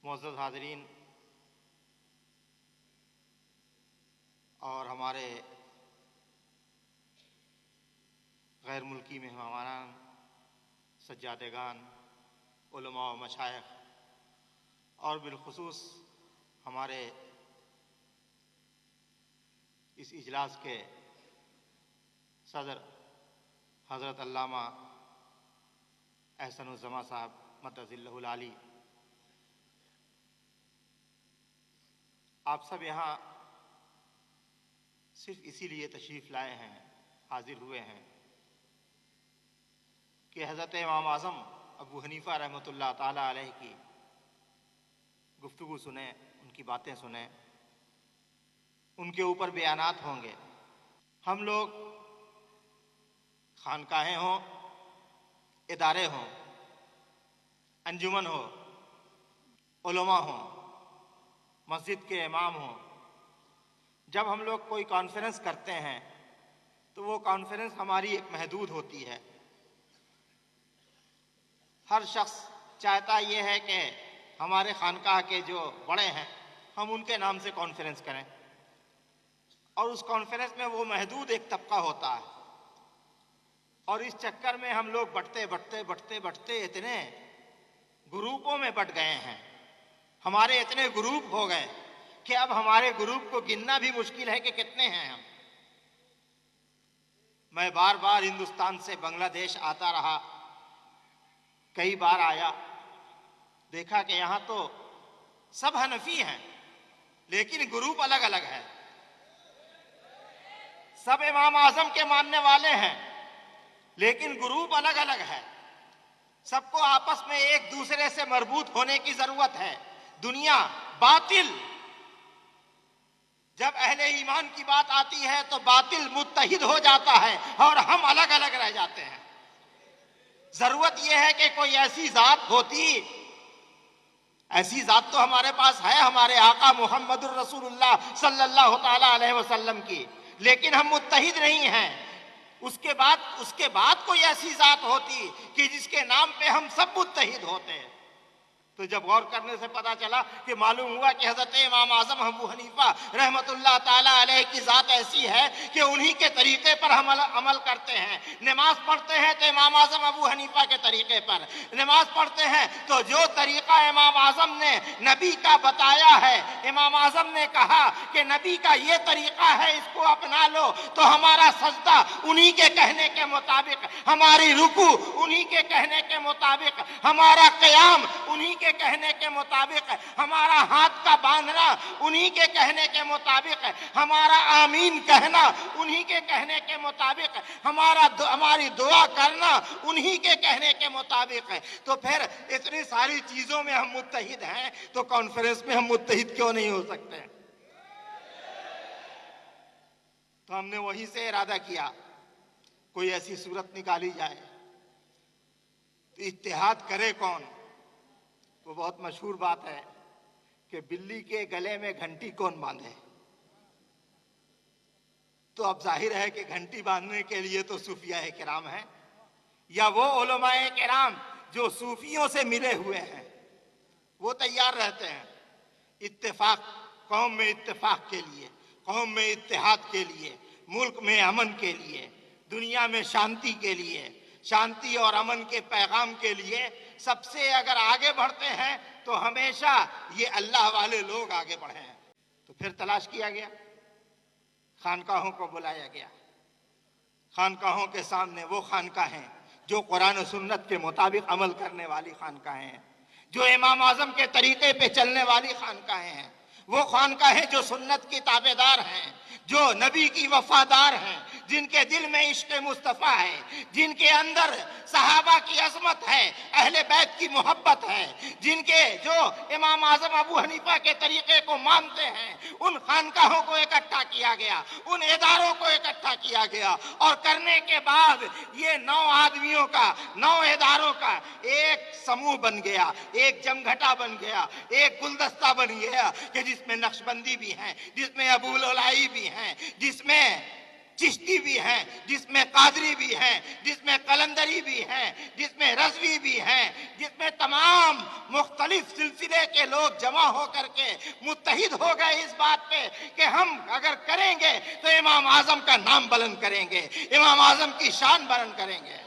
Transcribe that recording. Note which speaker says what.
Speaker 1: معزز حاضرین اور ہمارے غیر ملکی مہمانان، سجادگان، علماء و مشائخ اور بالخصوص ہمارے اس اجلاس کے صدر حضرت علامہ احسن الزماں صاحب مدظلہ العالی، آپ سب یہاں صرف اسی لیے تشریف لائے ہیں، حاضر ہوئے ہیں کہ حضرت امام اعظم ابو حنیفہ رحمۃ اللہ تعالیٰ علیہ کی گفتگو سنیں، ان کی باتیں سنیں، ان کے اوپر بیانات ہوں گے۔ ہم لوگ خانقاہیں ہوں، ادارے ہوں، انجمن ہو، علماء ہوں، مسجد کے امام ہوں، جب ہم لوگ کوئی کانفرنس کرتے ہیں تو وہ کانفرنس ہماری ایک محدود ہوتی ہے۔ ہر شخص چاہتا یہ ہے کہ ہمارے خانقاہ کے جو بڑے ہیں ہم ان کے نام سے کانفرنس کریں، اور اس کانفرنس میں وہ محدود ایک طبقہ ہوتا ہے، اور اس چکر میں ہم لوگ بڑھتے اتنے گروپوں میں بٹ گئے ہیں، ہمارے اتنے گروپ ہو گئے کہ اب ہمارے گروپ کو گننا بھی مشکل ہے کہ کتنے ہیں ہم۔ میں بار بار ہندوستان سے بنگلہ دیش آتا رہا، کئی بار آیا، دیکھا کہ یہاں تو سب حنفی ہیں لیکن گروپ الگ الگ ہے، سب امام اعظم کے ماننے والے ہیں لیکن گروپ الگ الگ ہے، سب کو آپس میں ایک دوسرے سے مربوط ہونے کی ضرورت ہے۔ دنیا باطل، جب اہل ایمان کی بات آتی ہے تو باطل متحد ہو جاتا ہے اور ہم الگ الگ رہ جاتے ہیں۔ ضرورت یہ ہے کہ کوئی ایسی ذات ہوتی، ایسی ذات تو ہمارے پاس ہے، ہمارے آقا محمد الرسول اللہ صلی اللہ تعالی علیہ وسلم کی، لیکن ہم متحد نہیں ہیں۔ اس کے بعد کوئی ایسی ذات ہوتی کہ جس کے نام پہ ہم سب متحد ہوتے ہیں، تو جب غور کرنے سے پتا چلا کہ معلوم ہوا کہ حضرت امام اعظم ابو حنیفہ رحمۃ اللہ تعالیٰ علیہ کی ذات ایسی ہے کہ انہی کے طریقے پر ہم عمل کرتے ہیں۔ نماز پڑھتے ہیں تو امام اعظم ابو حنیفہ کے طریقے پر نماز پڑھتے ہیں، تو جو طریقہ امام اعظم نے نبی کا بتایا ہے، امام اعظم نے کہا کہ نبی کا یہ طریقہ ہے، اس کو اپنا لو، تو ہمارا سجدہ انہی کے کہنے کے مطابق، ہماری رکوع انہی کے کہنے کے مطابق، ہمارا قیام انہی کے کہنے کے مطابق، ہمارا ہاتھ کا باندھنا انہی کے کہنے کے مطابق، ہمارا آمین کہنا انہی کے کہنے کے مطابق، ہماری دعا کرنا انہی کے کہنے کے مطابق ہے۔ تو پھر اتنی ساری چیزوں میں ہم متحد ہیں تو کانفرنس میں ہم متحد کیوں نہیں ہو سکتے؟ تو ہم نے وہیں سے ارادہ کیا کوئی ایسی صورت نکالی جائے تو اتحاد کرے کون؟ وہ بہت مشہور بات ہے کہ بلی کے گلے میں گھنٹی کون باندھے؟ تو اب ظاہر ہے کہ گھنٹی باندھنے کے لیے تو صوفیاء کرام ہیں، یا وہ علماء کرام جو صوفیوں سے ملے ہوئے ہیں، وہ تیار رہتے ہیں اتفاق، قوم میں اتفاق کے لیے، قوم میں اتحاد کے لیے، ملک میں امن کے لیے، دنیا میں شانتی کے لیے، شانتی اور امن کے پیغام کے لیے سب سے اگر آگے بڑھتے ہیں تو ہمیشہ یہ اللہ والے لوگ آگے بڑھے ہیں۔ تو پھر تلاش کیا گیا، خانقاہوں کو بلایا گیا، خانقاہوں کے سامنے وہ خانقاہیں جو قرآن و سنت کے مطابق عمل کرنے والی خانقاہیں ہیں، جو امام اعظم کے طریقے پہ چلنے والی خانقاہیں ہیں، وہ خانقاہیں جو سنت کی تابعدار ہیں، جو نبی کی وفادار ہیں، جن کے دل میں عشق مصطفیٰ ہے، جن کے اندر صحابہ کی عظمت ہے، اہل بیت کی محبت ہے، جو امام اعظم ابو حنیفہ کے طریقے کو مانتے ہیں، ان خانقاہوں کو اکٹھا کیا گیا، ان اداروں کو اکٹھا کیا گیا، اور کرنے کے بعد یہ 9 آدمیوں کا، 9 اداروں کا ایک سموہ بن گیا، ایک جمگھٹا بن گیا، ایک گلدستہ بن گیا کہ جس میں نقشبندی بھی ہیں، جس میں ابو العلائی بھی ہیں، جس میں چشتی بھی ہیں، جس میں قادری بھی ہیں، جس میں قلندری بھی ہیں، جس میں رضوی بھی ہیں، جس میں تمام مختلف سلسلے کے لوگ جمع ہو کر کے متحد ہو گئے اس بات پہ کہ ہم اگر کریں گے تو امام اعظم کا نام بلند کریں گے، امام اعظم کی شان بلند کریں گے۔